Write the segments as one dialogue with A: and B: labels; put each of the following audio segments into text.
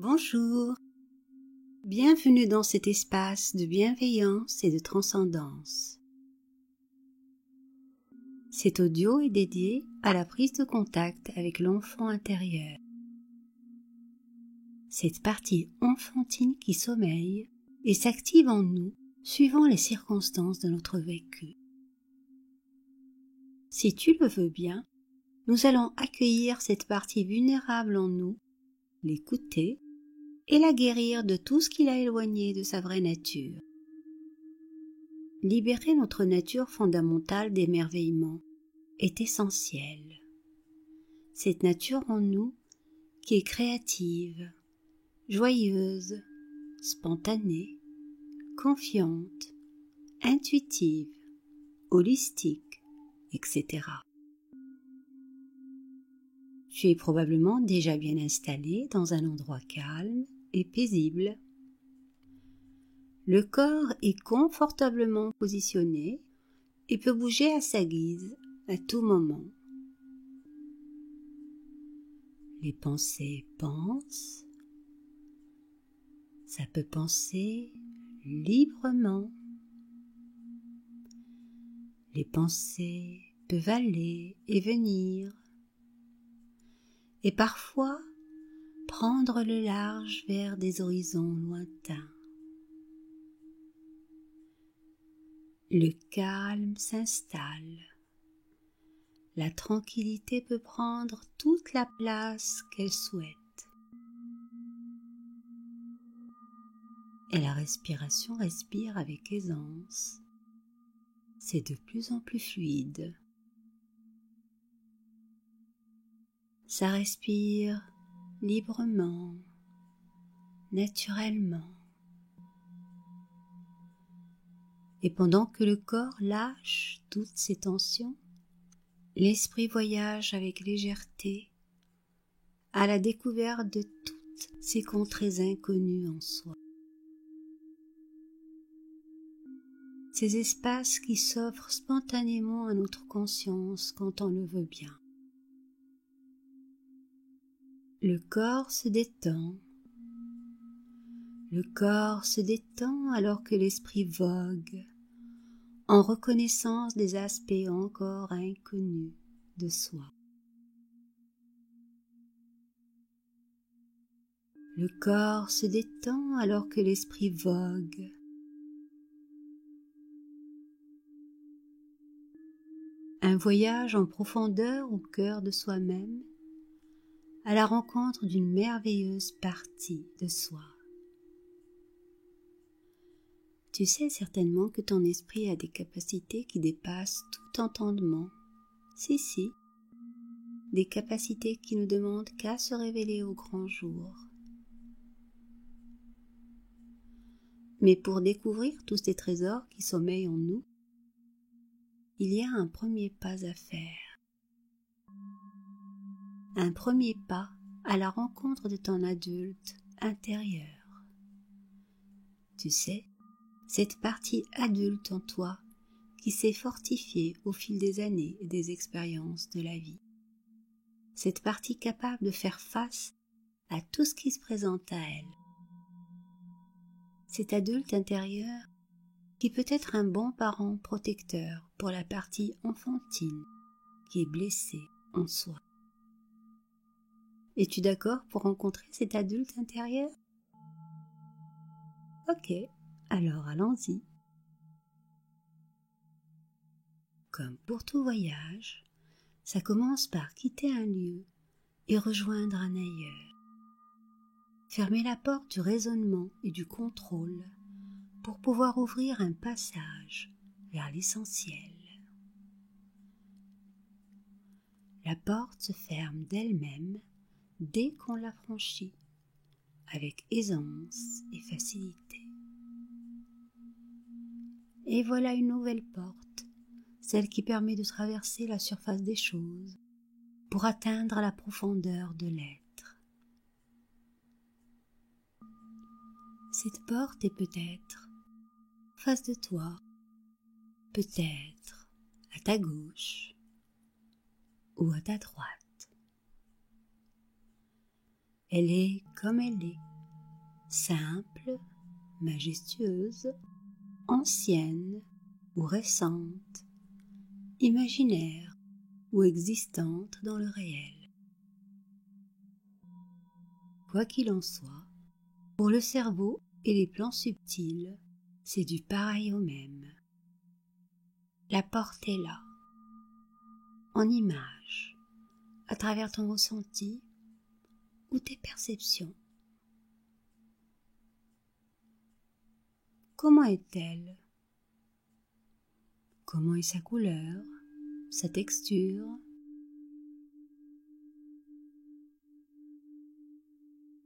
A: Bonjour, bienvenue dans cet espace de bienveillance et de transcendance. Cet audio est dédié à la prise de contact avec l'enfant intérieur. Cette partie enfantine qui sommeille et s'active en nous suivant les circonstances de notre vécu. Si tu le veux bien, nous allons accueillir cette partie vulnérable en nous, l'écouter et la guérir de tout ce qui l'a éloignée de sa vraie nature. Libérer notre nature fondamentale d'émerveillement est essentiel. Cette nature en nous qui est créative, joyeuse, spontanée, confiante, intuitive, holistique, etc. Tu es probablement déjà bien installé dans un endroit calme et paisible. Le corps est confortablement positionné et peut bouger à sa guise à tout moment. Les pensées pensent, ça peut penser librement. Les pensées peuvent aller et venir, et parfois prendre le large vers des horizons lointains. Le calme s'installe. La tranquillité peut prendre toute la place qu'elle souhaite. Et la respiration respire avec aisance. C'est de plus en plus fluide. Ça respire librement, naturellement. Et pendant que le corps lâche toutes ses tensions, l'esprit voyage avec légèreté à la découverte de toutes ces contrées inconnues en soi. Ces espaces qui s'offrent spontanément à notre conscience quand on le veut bien. Le corps se détend. Le corps se détend alors que l'esprit vogue en reconnaissance des aspects encore inconnus de soi. Le corps se détend alors que l'esprit vogue. Un voyage en profondeur au cœur de soi-même, à la rencontre d'une merveilleuse partie de soi. Tu sais certainement que ton esprit a des capacités qui dépassent tout entendement. Si, des capacités qui ne demandent qu'à se révéler au grand jour. Mais pour découvrir tous ces trésors qui sommeillent en nous, il y a un premier pas à faire. Un premier pas à la rencontre de ton adulte intérieur. Tu sais, cette partie adulte en toi qui s'est fortifiée au fil des années et des expériences de la vie. Cette partie capable de faire face à tout ce qui se présente à elle. Cet adulte intérieur qui peut être un bon parent protecteur pour la partie enfantine qui est blessée en soi. Es-tu d'accord pour rencontrer cet adulte intérieur? Ok, alors allons-y. Comme pour tout voyage, ça commence par quitter un lieu et rejoindre un ailleurs. Fermer la porte du raisonnement et du contrôle pour pouvoir ouvrir un passage vers l'essentiel. La porte se ferme d'elle-même dès qu'on la franchit, avec aisance et facilité. Et voilà une nouvelle porte, celle qui permet de traverser la surface des choses pour atteindre la profondeur de l'être. Cette porte est peut-être en face de toi, peut-être à ta gauche ou à ta droite. Elle est comme elle est, simple, majestueuse, ancienne ou récente, imaginaire ou existante dans le réel. Quoi qu'il en soit, pour le cerveau et les plans subtils, c'est du pareil au même. La porte est là, en image, à travers ton ressenti ou tes perceptions. Comment est-elle? Comment est sa couleur, sa texture?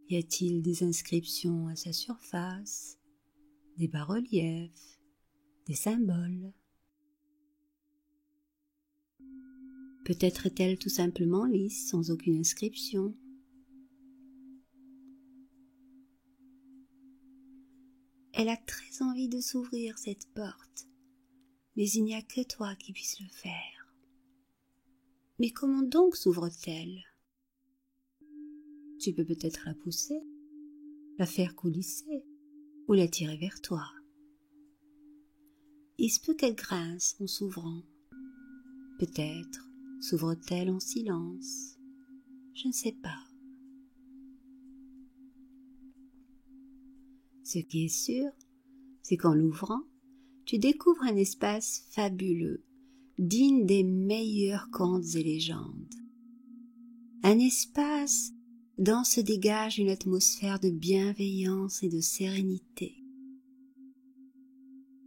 A: Y a-t-il des inscriptions à sa surface, des bas-reliefs, des symboles? Peut-être est-elle tout simplement lisse, sans aucune inscription. Elle a très envie de s'ouvrir cette porte, mais il n'y a que toi qui puisses le faire. Mais comment donc s'ouvre-t-elle? Tu peux peut-être la pousser, la faire coulisser ou la tirer vers toi. Il se peut qu'elle grince en s'ouvrant. Peut-être s'ouvre-t-elle en silence. Je ne sais pas. Ce qui est sûr, c'est qu'en l'ouvrant, tu découvres un espace fabuleux, digne des meilleurs contes et légendes. Un espace dont se dégage une atmosphère de bienveillance et de sérénité.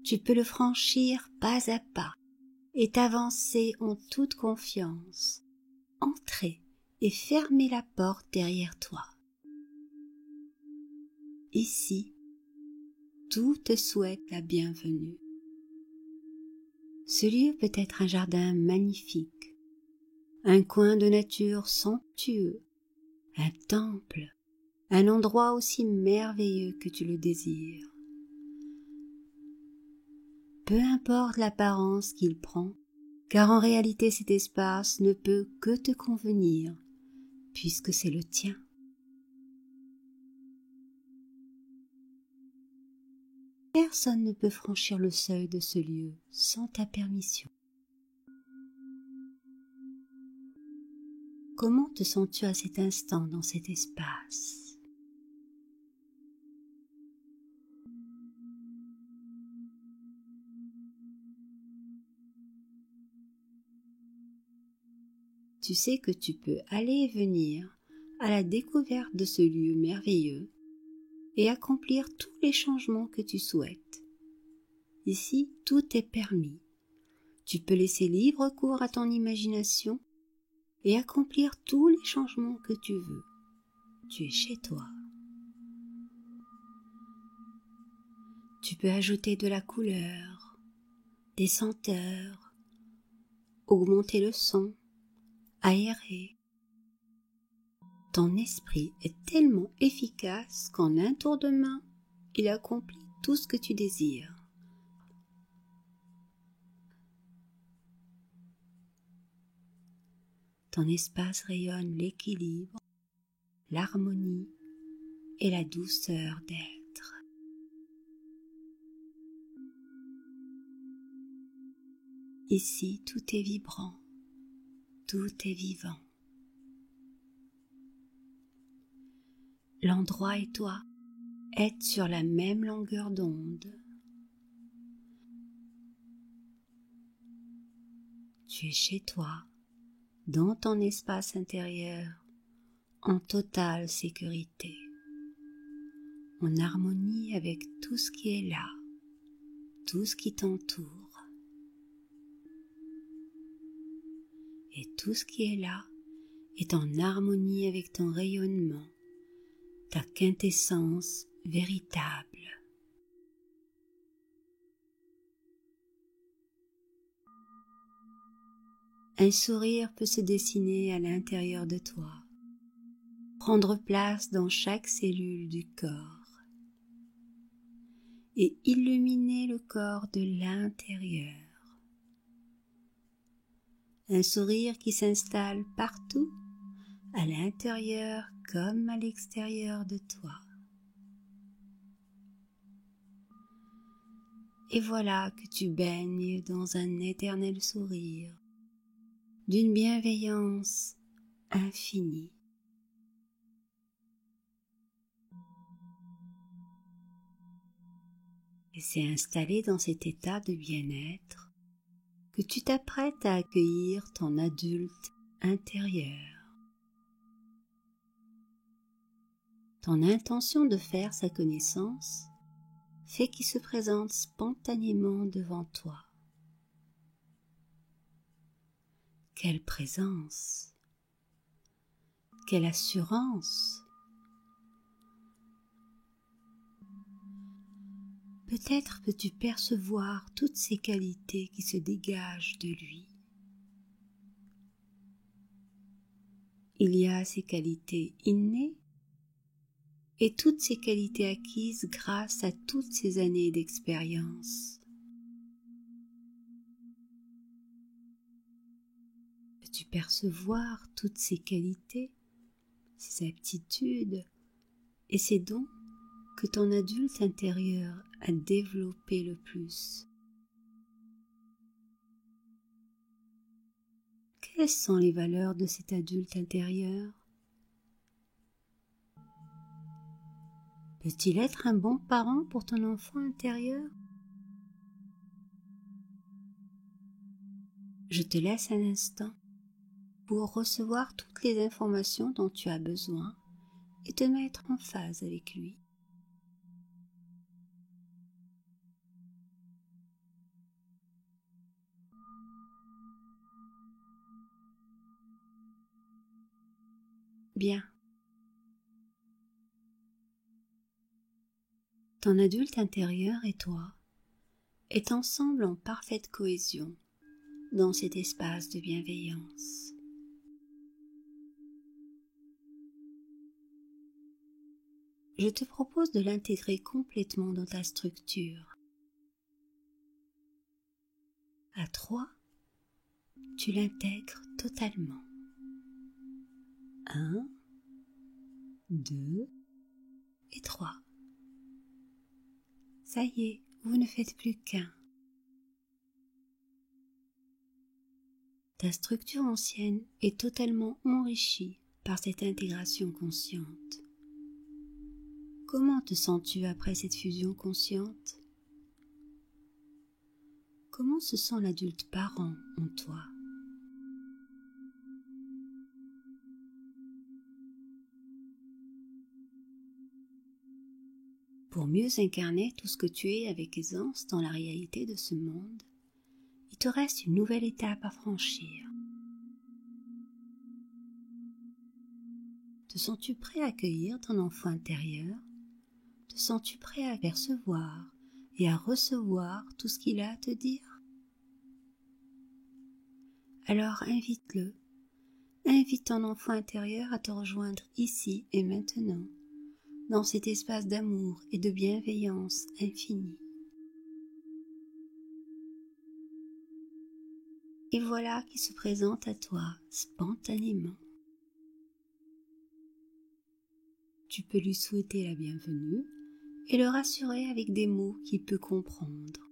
A: Tu peux le franchir pas à pas et t'avancer en toute confiance, entrer et fermer la porte derrière toi. Ici, tout te souhaite la bienvenue. Ce lieu peut être un jardin magnifique, un coin de nature somptueux, un temple, un endroit aussi merveilleux que tu le désires. Peu importe l'apparence qu'il prend, car en réalité cet espace ne peut que te convenir, puisque c'est le tien. Personne ne peut franchir le seuil de ce lieu sans ta permission. Comment te sens-tu à cet instant dans cet espace ? Tu sais que tu peux aller et venir à la découverte de ce lieu merveilleux et accomplir tous les changements que tu souhaites. Ici, tout est permis. Tu peux laisser libre cours à ton imagination et accomplir tous les changements que tu veux. Tu es chez toi. Tu peux ajouter de la couleur, des senteurs, augmenter le son, aérer. Ton esprit est tellement efficace qu'en un tour de main, il accomplit tout ce que tu désires. Ton espace rayonne l'équilibre, l'harmonie et la douceur d'être. Ici, tout est vibrant, tout est vivant. L'endroit et toi êtes sur la même longueur d'onde. Tu es chez toi, dans ton espace intérieur, en totale sécurité, en harmonie avec tout ce qui est là, tout ce qui t'entoure. Et tout ce qui est là est en harmonie avec ton rayonnement, ta quintessence véritable. Un sourire peut se dessiner à l'intérieur de toi, prendre place dans chaque cellule du corps et illuminer le corps de l'intérieur. Un sourire qui s'installe partout, à l'intérieur comme à l'extérieur de toi. Et voilà que tu baignes dans un éternel sourire, d'une bienveillance infinie. Et c'est installé dans cet état de bien-être que tu t'apprêtes à accueillir ton adulte intérieur. Ton intention de faire sa connaissance fait qu'il se présente spontanément devant toi. Quelle présence! Quelle assurance! Peut-être peux-tu percevoir toutes ces qualités qui se dégagent de lui. Il y a ces qualités innées et toutes ces qualités acquises grâce à toutes ces années d'expérience. Peux-tu percevoir toutes ces qualités, ces aptitudes et ces dons que ton adulte intérieur a développé le plus? Quelles sont les valeurs de cet adulte intérieur? Peut-il être un bon parent pour ton enfant intérieur? Je te laisse un instant pour recevoir toutes les informations dont tu as besoin et te mettre en phase avec lui. Bien. Ton adulte intérieur et toi êtes ensemble en parfaite cohésion dans cet espace de bienveillance. Je te propose de l'intégrer complètement dans ta structure. À 3, tu l'intègres totalement. 1, 2 et 3. Ça y est, vous ne faites plus qu'un. Ta structure ancienne est totalement enrichie par cette intégration consciente. Comment te sens-tu après cette fusion consciente? Comment se sent l'adulte parent en toi? Pour mieux incarner tout ce que tu es avec aisance dans la réalité de ce monde, il te reste une nouvelle étape à franchir. Te sens-tu prêt à accueillir ton enfant intérieur? Te sens-tu prêt à percevoir et à recevoir tout ce qu'il a à te dire? Alors invite-le, invite ton enfant intérieur à te rejoindre ici et maintenant, dans cet espace d'amour et de bienveillance infinie. Et voilà qu'il se présente à toi spontanément. Tu peux lui souhaiter la bienvenue et le rassurer avec des mots qu'il peut comprendre.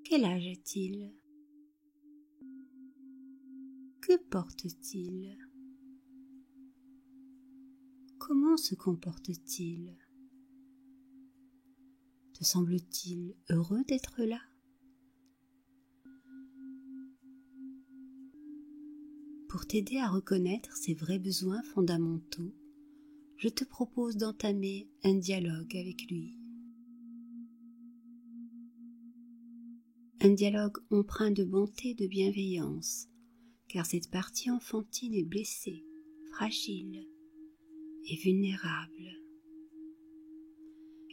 A: Quel âge a-t-il? Que porte-t-il? Comment se comporte-t-il? Te semble-t-il heureux d'être là? Pour t'aider à reconnaître ses vrais besoins fondamentaux, je te propose d'entamer un dialogue avec lui. Un dialogue empreint de bonté et de bienveillance, car cette partie enfantine est blessée, fragile et vulnérable.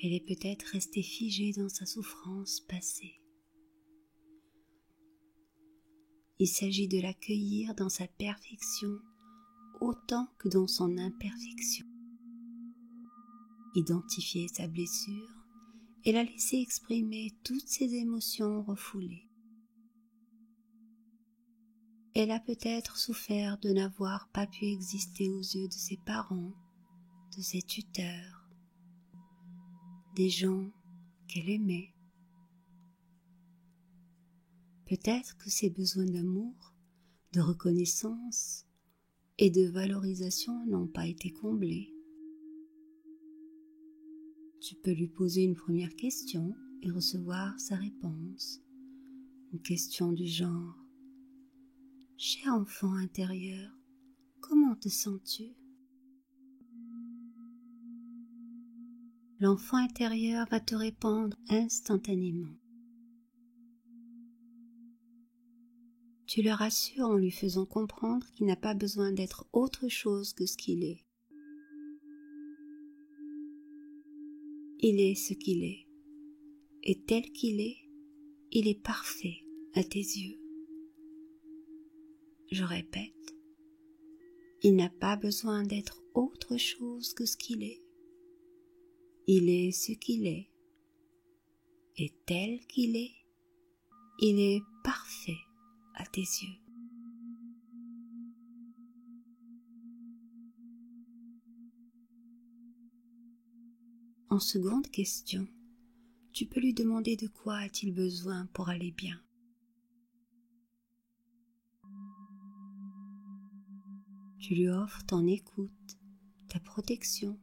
A: Elle est peut-être restée figée dans sa souffrance passée. Il s'agit de l'accueillir dans sa perfection autant que dans son imperfection. Identifier sa blessure et la laisser exprimer toutes ses émotions refoulées. Elle a peut-être souffert de n'avoir pas pu exister aux yeux de ses parents, de ses tuteurs, des gens qu'elle aimait Peut-être que ses besoins d'amour, de reconnaissance et de valorisation n'ont pas été comblés. Tu peux lui poser une première question et recevoir sa réponse. Une question du genre: cher enfant intérieur, comment te sens-tu? L'enfant intérieur va te répondre instantanément. Tu le rassures en lui faisant comprendre qu'il n'a pas besoin d'être autre chose que ce qu'il est. Il est ce qu'il est, et tel qu'il est, il est parfait à tes yeux. Je répète, il n'a pas besoin d'être autre chose que ce qu'il est. Il est ce qu'il est, et tel qu'il est, il est parfait à tes yeux. En seconde question, tu peux lui demander de quoi a-t-il besoin pour aller bien. Tu lui offres ton écoute, ta protection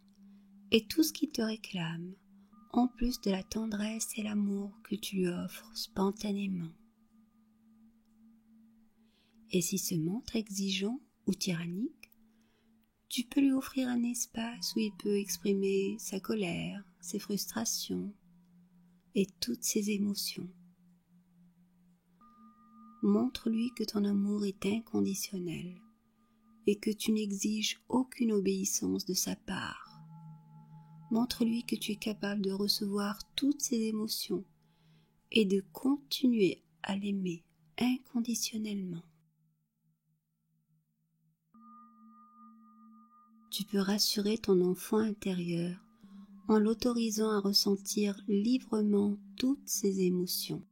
A: et tout ce qu'il te réclame, en plus de la tendresse et l'amour que tu lui offres spontanément. Et s'il se montre exigeant ou tyrannique, tu peux lui offrir un espace où il peut exprimer sa colère, ses frustrations et toutes ses émotions. Montre-lui que ton amour est inconditionnel et que tu n'exiges aucune obéissance de sa part. Montre-lui que tu es capable de recevoir toutes ses émotions et de continuer à l'aimer inconditionnellement. Tu peux rassurer ton enfant intérieur en l'autorisant à ressentir librement toutes ses émotions.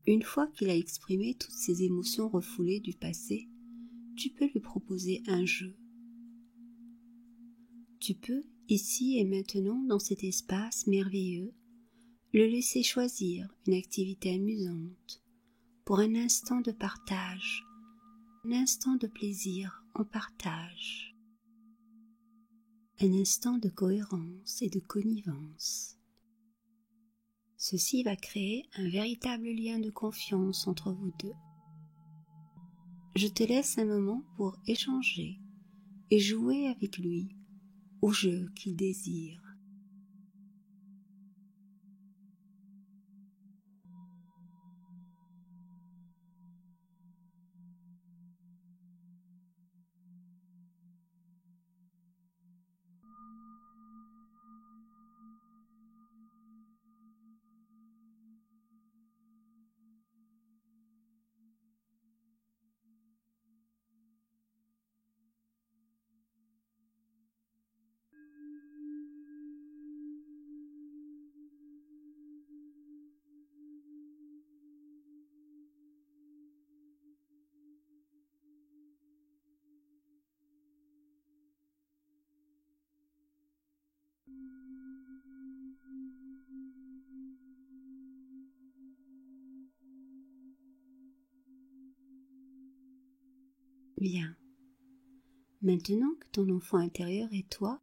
A: Une fois qu'il a exprimé toutes ses émotions refoulées du passé, tu peux lui proposer un jeu. Tu peux, ici et maintenant, dans cet espace merveilleux, le laisser choisir une activité amusante pour un instant de partage, un instant de plaisir en partage, un instant de cohérence et de connivence. Ceci va créer un véritable lien de confiance entre vous deux. Je te laisse un moment pour échanger et jouer avec lui au jeu qu'il désire. Bien. Maintenant que ton enfant intérieur et toi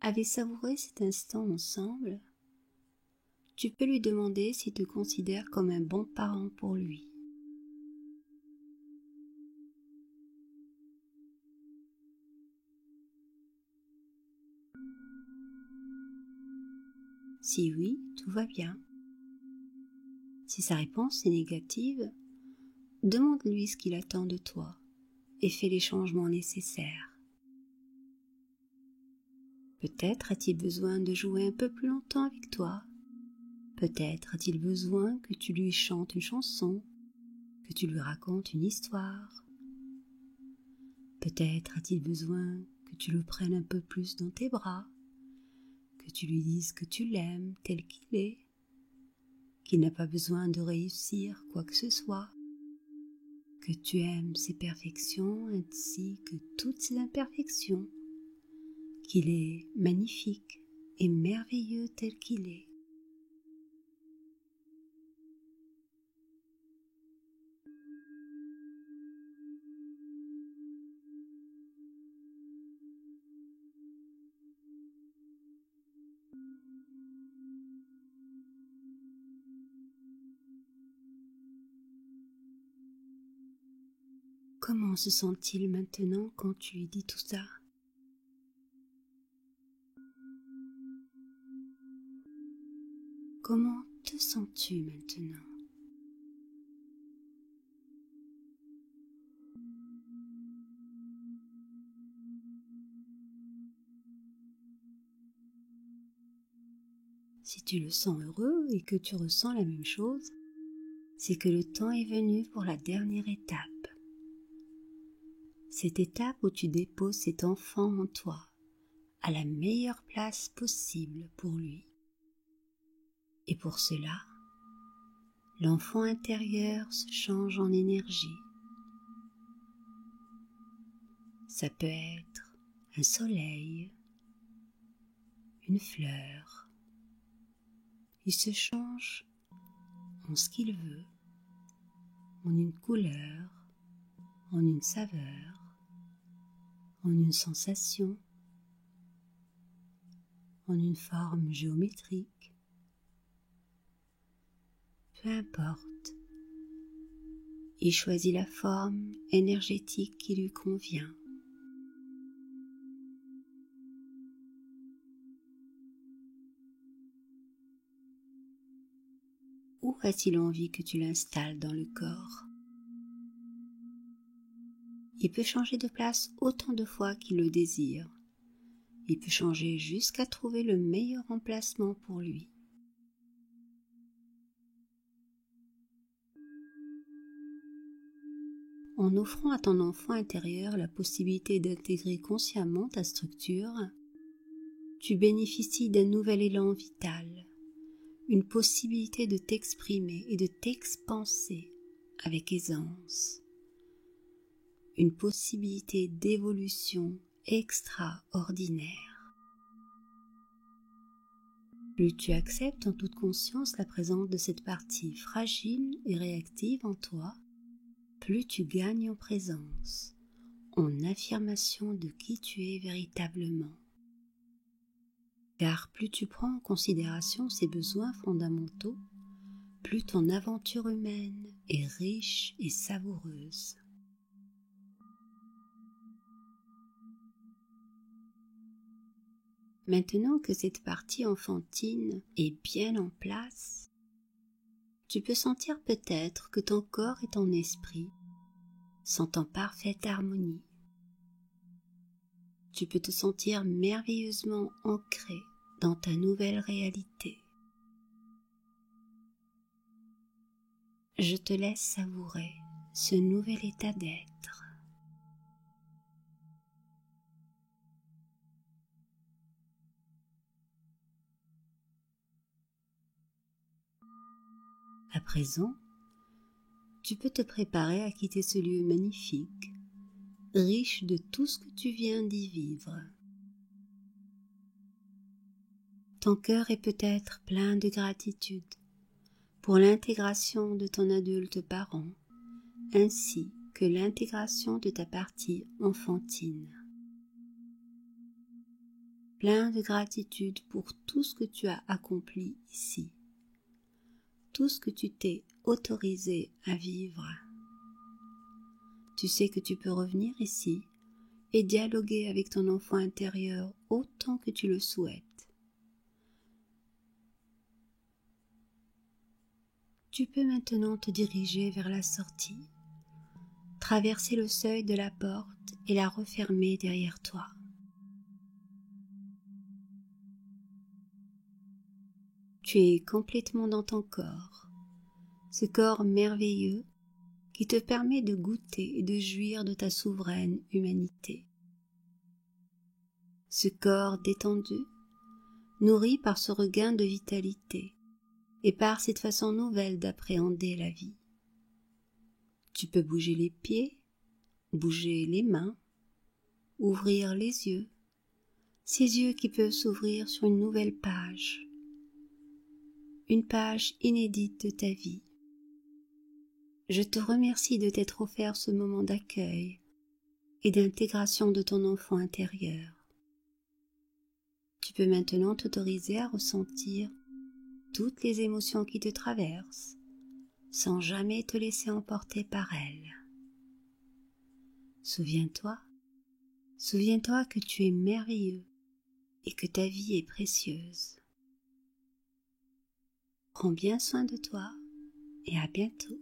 A: avez savouré cet instant ensemble, tu peux lui demander s'il te considère comme un bon parent pour lui. Si oui, tout va bien. Si sa réponse est négative, demande-lui ce qu'il attend de toi et fais les changements nécessaires. Peut-être a-t-il besoin de jouer un peu plus longtemps avec toi. Peut-être a-t-il besoin que tu lui chantes une chanson, que tu lui racontes une histoire. Peut-être a-t-il besoin que tu le prennes un peu plus dans tes bras, que tu lui dises que tu l'aimes tel qu'il est, qu'il n'a pas besoin de réussir quoi que ce soit, que tu aimes ses perfections ainsi que toutes ses imperfections, qu'il est magnifique et merveilleux tel qu'il est. Comment se sent-il maintenant quand tu lui dis tout ça? Comment te sens-tu maintenant? Si tu le sens heureux et que tu ressens la même chose, c'est que le temps est venu pour la dernière étape. Cette étape où tu déposes cet enfant en toi, à la meilleure place possible pour lui. Et pour cela, l'enfant intérieur se change en énergie. Ça peut être un soleil, une fleur. Il se change en ce qu'il veut, en une couleur, en une saveur, en une sensation, en une forme géométrique. Peu importe, il choisit la forme énergétique qui lui convient. Où a-t-il envie que tu l'installes dans le corps? Il peut changer de place autant de fois qu'il le désire. Il peut changer jusqu'à trouver le meilleur emplacement pour lui. En offrant à ton enfant intérieur la possibilité d'intégrer consciemment ta structure, tu bénéficies d'un nouvel élan vital, une possibilité de t'exprimer et de t'expanser avec aisance, une possibilité d'évolution extraordinaire. Plus tu acceptes en toute conscience la présence de cette partie fragile et réactive en toi, plus tu gagnes en présence, en affirmation de qui tu es véritablement. Car plus tu prends en considération ces besoins fondamentaux, plus ton aventure humaine est riche et savoureuse. Maintenant que cette partie enfantine est bien en place, tu peux sentir peut-être que ton corps et ton esprit sont en parfaite harmonie. Tu peux te sentir merveilleusement ancré dans ta nouvelle réalité. Je te laisse savourer ce nouvel état d'être. À présent, tu peux te préparer à quitter ce lieu magnifique, riche de tout ce que tu viens d'y vivre. Ton cœur est peut-être plein de gratitude pour l'intégration de ton adulte parent, ainsi que l'intégration de ta partie enfantine. Plein de gratitude pour tout ce que tu as accompli ici, tout ce que tu t'es autorisé à vivre. Tu sais que tu peux revenir ici et dialoguer avec ton enfant intérieur autant que tu le souhaites. Tu peux maintenant te diriger vers la sortie, traverser le seuil de la porte et la refermer derrière toi. Tu es complètement dans ton corps, ce corps merveilleux qui te permet de goûter et de jouir de ta souveraine humanité. Ce corps détendu, nourri par ce regain de vitalité et par cette façon nouvelle d'appréhender la vie. Tu peux bouger les pieds, bouger les mains, ouvrir les yeux, ces yeux qui peuvent s'ouvrir sur une nouvelle page, une page inédite de ta vie. Je te remercie de t'être offert ce moment d'accueil et d'intégration de ton enfant intérieur. Tu peux maintenant t'autoriser à ressentir toutes les émotions qui te traversent, sans jamais te laisser emporter par elles. Souviens-toi que tu es merveilleux et que ta vie est précieuse. Prends bien soin de toi et à bientôt.